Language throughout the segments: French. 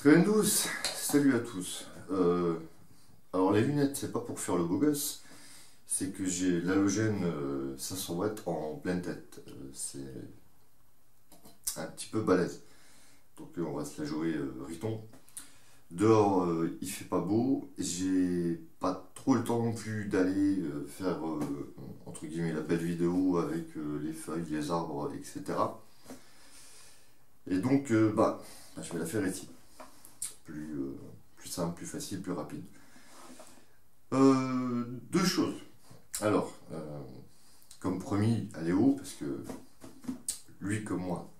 Très douce, salut à tous. Alors les lunettes, c'est pas pour faire le beau gosse, c'est que j'ai l'halogène 500 watts en pleine tête. C'est un petit peu balèze. Donc on va se la jouer riton. Dehors, il fait pas beau. J'ai pas trop le temps non plus d'aller faire entre guillemets la belle vidéo avec les feuilles, les arbres, etc. Et donc, je vais la faire ici. Plus simple, plus facile, plus rapide. Deux choses. Alors, comme promis à Léo, parce que lui comme moi,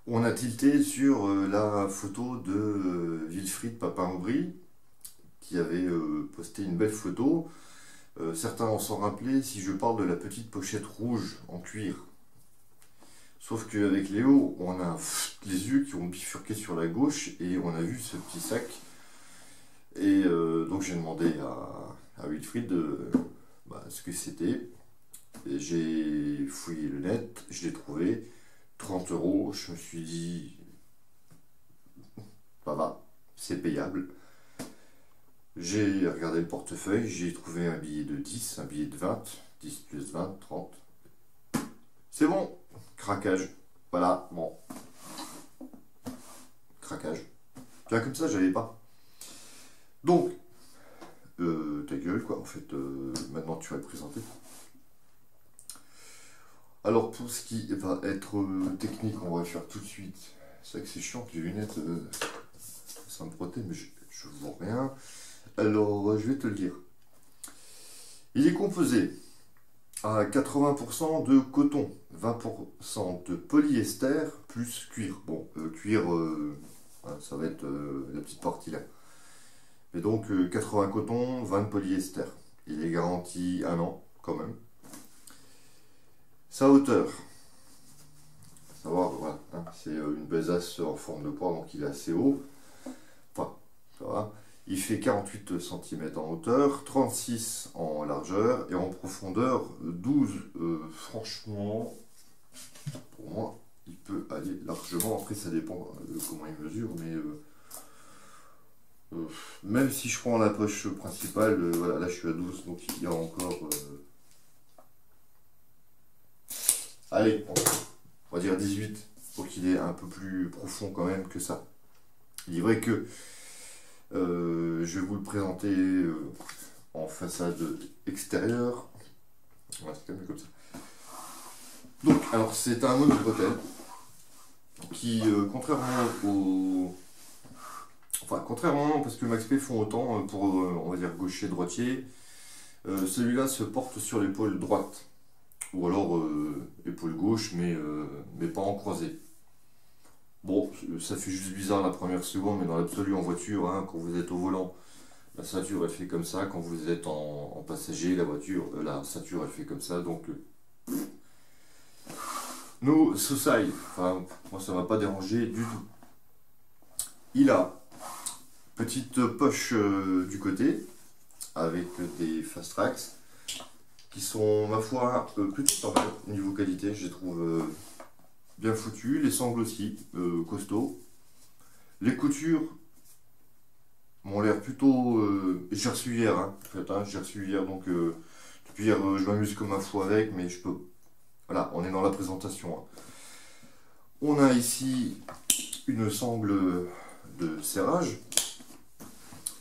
on a tilté sur la photo de Wilfried Papin-Aubry, qui avait posté une belle photo. Certains en sont rappelés si je parle de la petite pochette rouge en cuir. Sauf qu'avec Léo, on a les yeux qui ont bifurqué sur la gauche et on a vu ce petit sac. Et donc j'ai demandé à Wilfried ce que c'était. J'ai fouillé le net, je l'ai trouvé. 30 €, je me suis dit, ça va, c'est payable. J'ai regardé le portefeuille, j'ai trouvé un billet de 10, un billet de 20, 10 plus 20, 30. C'est bon, craquage. Voilà, bon. Craquage. Bien comme ça, j'avais pas. Donc, ta gueule, quoi, en fait, maintenant tu vas le présenter. Alors, pour ce qui va être technique, on va le faire tout de suite. C'est vrai que c'est chiant que les lunettes, ça me protège, mais je vois rien. Alors, je vais te le dire. Il est composé à 80% de coton, 20% de polyester, plus cuir. Bon, cuir, ça va être la petite partie là. Et donc 80 coton, 20 polyester. Il est garanti 1 an quand même. Sa hauteur, savoir, voilà, hein, c'est une besace en forme de poire, donc il est assez haut. Enfin, ça va. Il fait 48 cm en hauteur, 36 en largeur et en profondeur 12. Franchement, pour moi, il peut aller largement. Après, ça dépend de comment il mesure, mais même si je prends la poche principale, voilà, là je suis à 12, donc il y a encore. Allez, on va dire 18 pour qu'il est un peu plus profond quand même que ça. Il est vrai que je vais vous le présenter en façade extérieure. Ouais, c'est quand même comme ça. Donc, alors c'est un mode hôtel qui, contrairement parce que Max P font autant pour, on va dire, gaucher, droitier, celui-là se porte sur l'épaule droite. Ou alors épaule gauche, mais pas en croisé. Bon, ça fait juste bizarre la première seconde, mais dans l'absolu en voiture, hein, quand vous êtes au volant, la ceinture elle fait comme ça. Quand vous êtes en passager, la ceinture elle fait comme ça. Donc, nous, Sosai, enfin, moi ça m'a pas dérangé du tout. Il a petite poche du côté, avec des fast tracks, qui sont, ma foi, petites en fait, niveau qualité, je les trouve bien foutus. Les sangles aussi, costauds. Les coutures m'ont l'air plutôt... j'ai reçu hier, hein, en fait, hein, j'ai reçu hier, donc depuis hier, je m'amuse comme un fou avec, mais je peux... Voilà, on est dans la présentation. Hein. On a ici une sangle de serrage.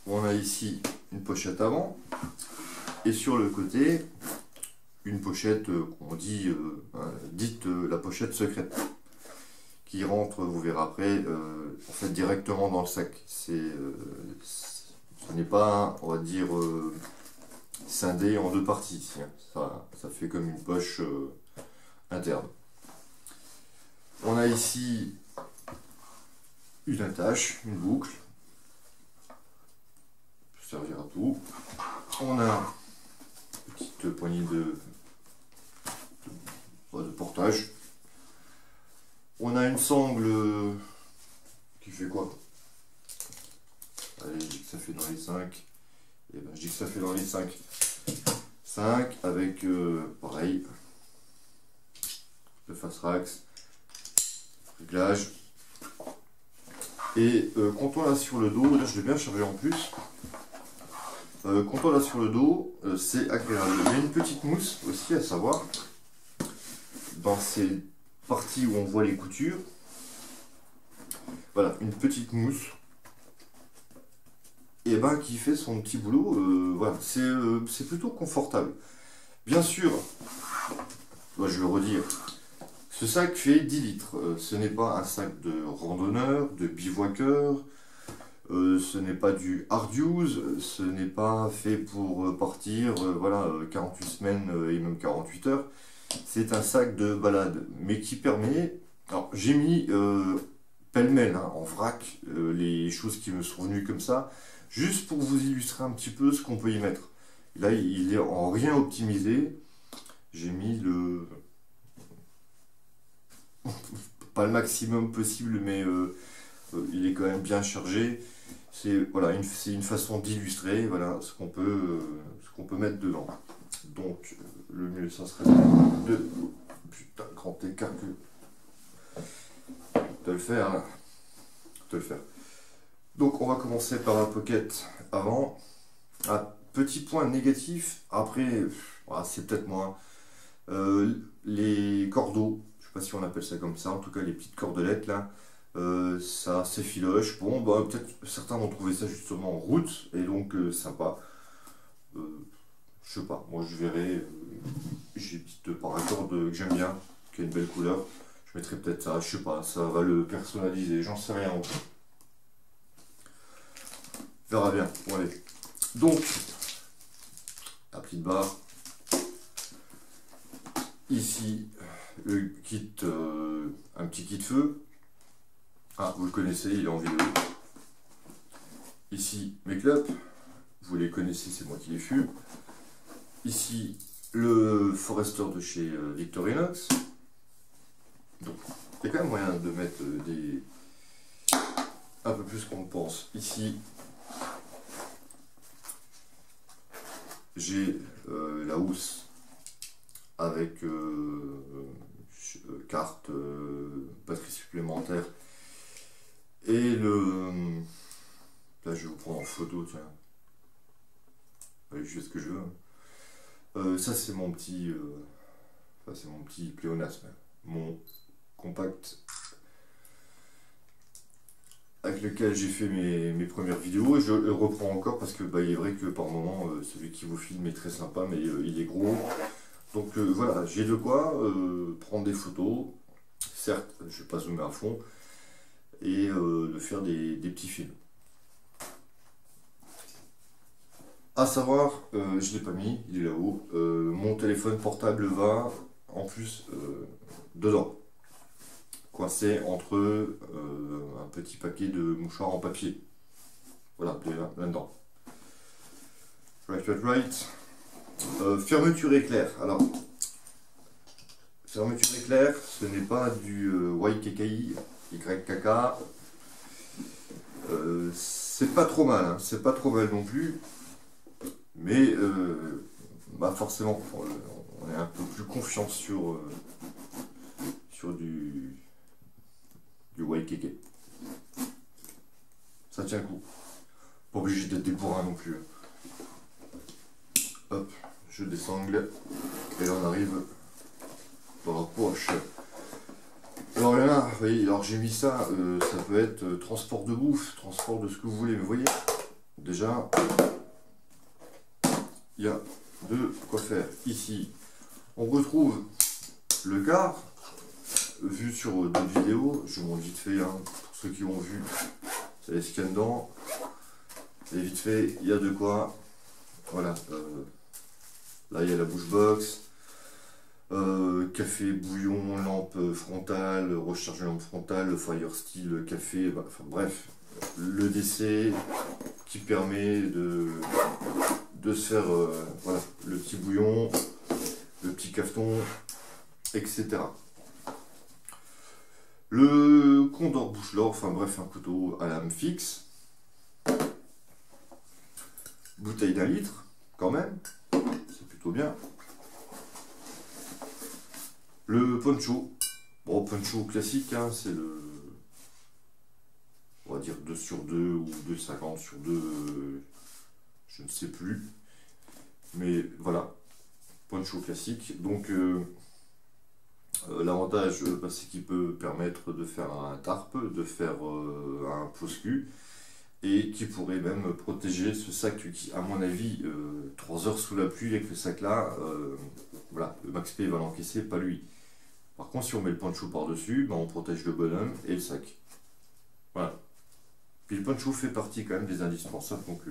On a ici une pochette avant. Et sur le côté, une pochette qu'on dit, dite la pochette secrète, qui rentre, vous verrez après, en fait directement dans le sac. Ce n'est pas, on va dire, scindé en deux parties. Ça fait comme une poche interne. On a ici une attache, une boucle, peut servir à tout. On a une petite poignée de portage. On a une sangle qui fait quoi? Allez, je dis que ça fait dans les 5. Et ben, je dis que ça fait dans les 5. 5 avec pareil, le fast racks, réglage. Et quand on l'a sur le dos, là je l'ai bien chargé en plus. Quand on l'a sur le dos, c'est agréable. Il y a une petite mousse aussi à savoir dans ces parties où on voit les coutures. Voilà, une petite mousse. Et ben qui fait son petit boulot. Voilà, c'est plutôt confortable. Bien sûr, je vais le redire. Ce sac fait 10 litres. Ce n'est pas un sac de randonneur, de bivouaqueur. Ce n'est pas du hard use. Ce n'est pas fait pour partir voilà, 48 semaines et même 48 heures. C'est un sac de balade, mais qui permet... Alors, j'ai mis pêle-mêle, hein, en vrac, les choses qui me sont venues comme ça, juste pour vous illustrer un petit peu ce qu'on peut y mettre. Là, il est en rien optimisé. J'ai mis le... pas le maximum possible, mais il est quand même bien chargé. C'est voilà, c'est une façon d'illustrer voilà, ce qu'on peut mettre dedans. Donc, le mieux, ça serait de... Putain, grand écart que... de le faire. Hein. De le faire. Donc, on va commencer par la pocket avant. Un petit point négatif, après, voilà, c'est peut-être moins. Les cordeaux, je sais pas si on appelle ça comme ça, en tout cas les petites cordelettes là, ça s'effiloche. Bon, bah, peut-être certains vont trouver ça justement en route et donc sympa. Je sais pas, moi je verrai. J'ai une petite paracorde que j'aime bien, qui a une belle couleur. Je mettrai peut-être ça, je sais pas, ça va le personnaliser, j'en sais rien. On verra bien. Bon, allez. Donc, la petite barre. Ici, le kit, un petit kit feu. Ah, vous le connaissez, il est en vidéo. Ici, mes clopes. Vous les connaissez, c'est moi qui les fume. Ici, le Forester de chez Victorinox. Donc, il y a quand même moyen de mettre un peu plus qu'on pense. Ici, j'ai la housse avec carte, batterie supplémentaire et le... Là, je vais vous prendre en photo, tiens. Je fais ce que je veux. Ça, c'est mon petit... Enfin, c'est mon petit pléonasme. Mon compact avec lequel j'ai fait mes premières vidéos. Et je le reprends encore parce que bah, il est vrai que par moment, celui qui vous filme est très sympa, mais il est gros. Donc voilà, j'ai de quoi prendre des photos. Certes, je ne vais pas zoomer à fond. Et de faire des petits films. À savoir, je ne l'ai pas mis, il est là-haut, mon téléphone portable va en plus dedans, coincé entre un petit paquet de mouchoirs en papier. Voilà, là-dedans. Right. Fermeture éclair. Alors, fermeture éclair, ce n'est pas du YKK. C'est pas trop mal, hein, c'est pas trop mal non plus. Mais bah forcément, on est un peu plus confiant sur du YKK. Ça tient le coup. Pas obligé d'être des bourrins non plus. Hop, je désangle. Et là on arrive dans la poche. Alors là, vous voyez, alors j'ai mis ça, ça peut être transport de bouffe, transport de ce que vous voulez, mais vous voyez, déjà, il y a de quoi faire. Ici, on retrouve le quart, vu sur d'autres vidéos, je vous montre vite fait, hein, pour ceux qui ont vu, ça les scanne dedans, et vite fait, il y a de quoi, voilà, là il y a la bouche box, café, bouillon, lampe frontale, recharge de lampe frontale, fire steel, café, bah, enfin bref, le DC qui permet de se faire voilà, le petit bouillon, le petit cafeton, etc. Le condor bouche-lore, enfin bref, un couteau à lame fixe. Bouteille d'1 litre, quand même, c'est plutôt bien. Le poncho, bon poncho classique, hein, c'est le, on va dire 2 sur 2 ou 2,50 sur 2, je ne sais plus. Mais voilà, poncho classique. Donc l'avantage, c'est qu'il peut permettre de faire un tarp, de faire un pose-cul, et qui pourrait même protéger ce sac qui, à mon avis, 3 heures sous la pluie avec le sac là, voilà, le Max P va l'encaisser, pas lui. Par contre, si on met le poncho par-dessus, ben, on protège le bonhomme et le sac. Voilà. Puis le poncho fait partie quand même des indispensables, donc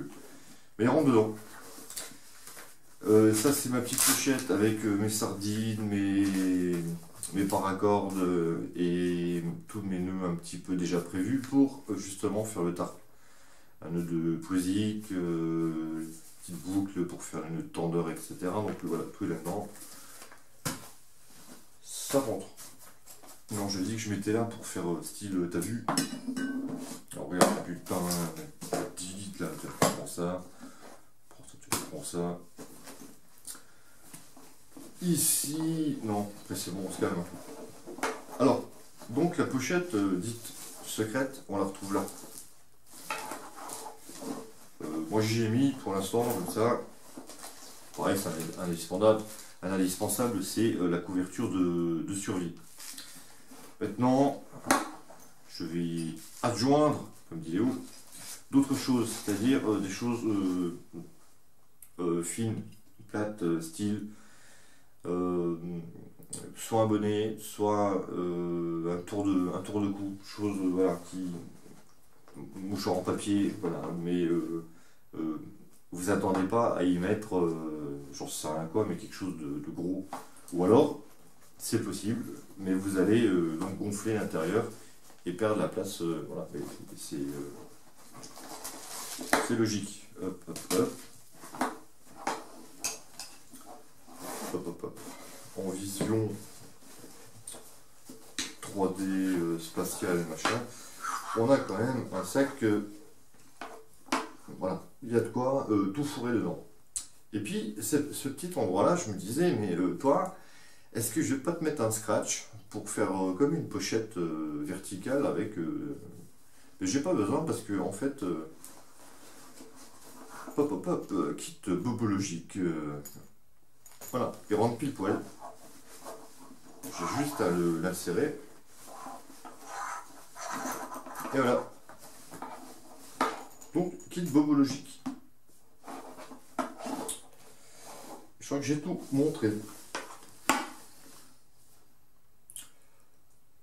mais il rentre dedans. Ça c'est ma petite pochette avec mes sardines, mes paracordes et tous mes nœuds un petit peu déjà prévus pour justement faire le tarp. Un nœud de poésique, petite boucle pour faire le nœud de tendeur, etc. Donc voilà, tout est là-dedans. Ça rentre. Non, je dis que je m'étais là pour faire style, t'as vu? Alors regarde, putain, 10 litres là, tu prends ça, tu prends ça. Ici, non, après c'est bon, on se calme. Alors, donc la pochette dite secrète, on la retrouve là. Moi j'y ai mis pour l'instant, comme ça. Pareil, c'est un indispensable, c'est la couverture de survie. Maintenant, je vais adjoindre, comme dit Léo, d'autres choses, c'est-à-dire des choses fines, plates, style soit un bonnet, soit un tour de cou, chose voilà, qui mouchoir en papier, voilà, mais vous attendez pas à y mettre, j'en sais rien quoi, mais quelque chose de gros. Ou alors, c'est possible, mais vous allez donc gonfler l'intérieur et perdre la place, voilà, c'est logique. Hop, hop, hop. Hop, hop, hop. En vision 3D spatiale, machin, on a quand même un sac, voilà, il y a de quoi tout fourrer dedans. Et puis, ce petit endroit-là, je me disais, mais toi, est-ce que je vais pas te mettre un scratch pour faire comme une pochette verticale avec... mais j'ai pas besoin parce que, en fait, hop, hop, hop, kit bobologique, voilà, il rentre pile poil. J'ai juste à l'insérer. Et voilà. Donc, kit bobologique. Je crois que j'ai tout montré.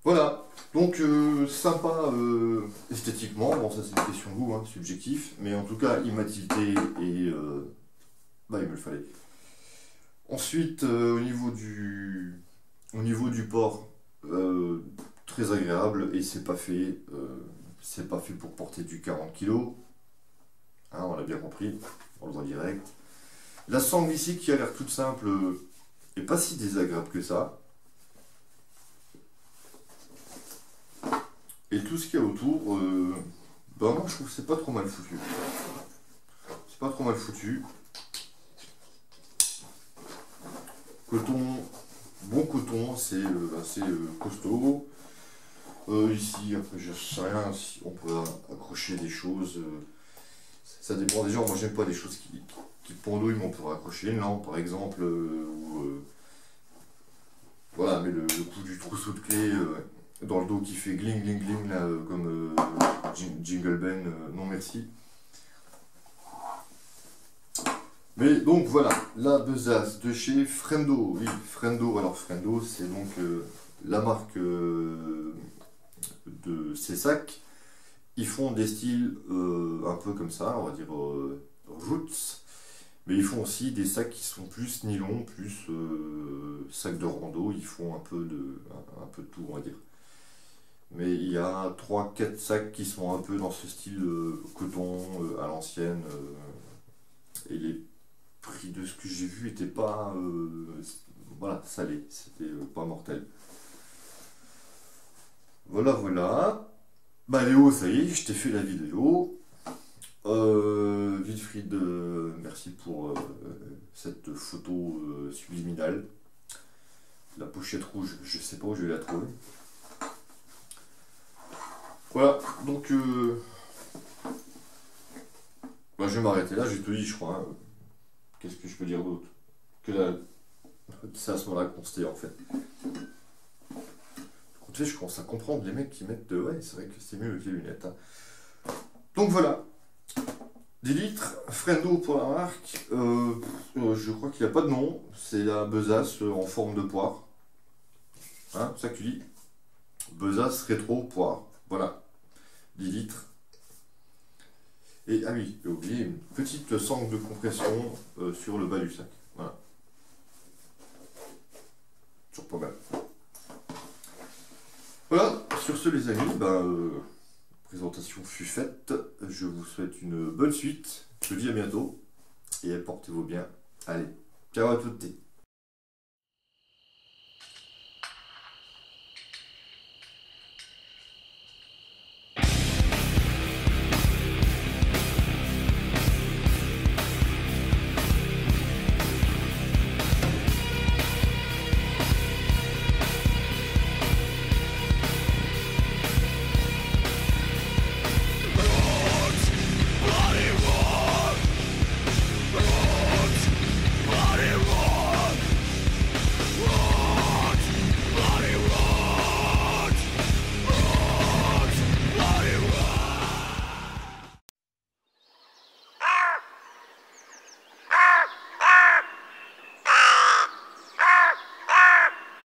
Voilà. Donc, sympa esthétiquement. Bon, ça c'est une question de goût, hein, subjectif. Mais en tout cas, il m'a tilté et bah, il me le fallait. Ensuite, au niveau du port, très agréable et c'est pas fait pour porter du 40 kg. Hein, on l'a bien compris, on le voit direct. La sangle ici qui a l'air toute simple et pas si désagréable que ça. Et tout ce qu'il y a autour, bah moi je trouve que c'est pas trop mal foutu. C'est pas trop mal foutu. Coton, bon coton, c'est assez costaud. Ici, après, je sais rien si on peut accrocher des choses. Ça dépend des gens. Moi, j'aime pas des choses qui pendouillent, mais on peut accrocher une lampe, par exemple. Voilà, mais le coup du trousseau de clés dans le dos qui fait gling gling gling, là, comme Jingle Ben, non merci. Mais donc voilà, la besace de chez Frendo. Oui, Frendo. Alors Frendo, c'est donc la marque de ces sacs. Ils font des styles un peu comme ça, on va dire roots. Mais ils font aussi des sacs qui sont plus nylon, plus sacs de rando. Ils font un peu de tout, on va dire. Mais il y a 3-4 sacs qui sont un peu dans ce style coton à l'ancienne. Et les prix de ce que j'ai vu n'était pas voilà, salé, c'était pas mortel. Voilà, voilà. Bah Léo, ça y est, je t'ai fait la vidéo. Wilfried, merci pour cette photo subliminale. La pochette rouge, je sais pas où je vais la trouver. Voilà, donc Bah, je vais m'arrêter là, j'ai tout dit, je crois. Hein. Qu'est-ce que je peux dire d'autre? Que là, c'est à ce moment-là qu'on se tait, en fait. Quand tu sais, je commence à comprendre les mecs qui mettent de... Ouais, c'est vrai que c'est mieux que les lunettes. Hein. Donc voilà. 10 litres, Frendo pour la marque. Je crois qu'il n'y a pas de nom. C'est la besace en forme de poire. Hein, c'est ça que tu dis? Besace rétro poire. Voilà. 10 litres. Et ah oui, j'ai oublié une petite sangle de compression sur le bas du sac. Voilà. Toujours pas mal. Voilà, sur ce les amis, présentation fut faite. Je vous souhaite une bonne suite. Je vous dis à bientôt. Et portez-vous bien. Allez, ciao à toutes.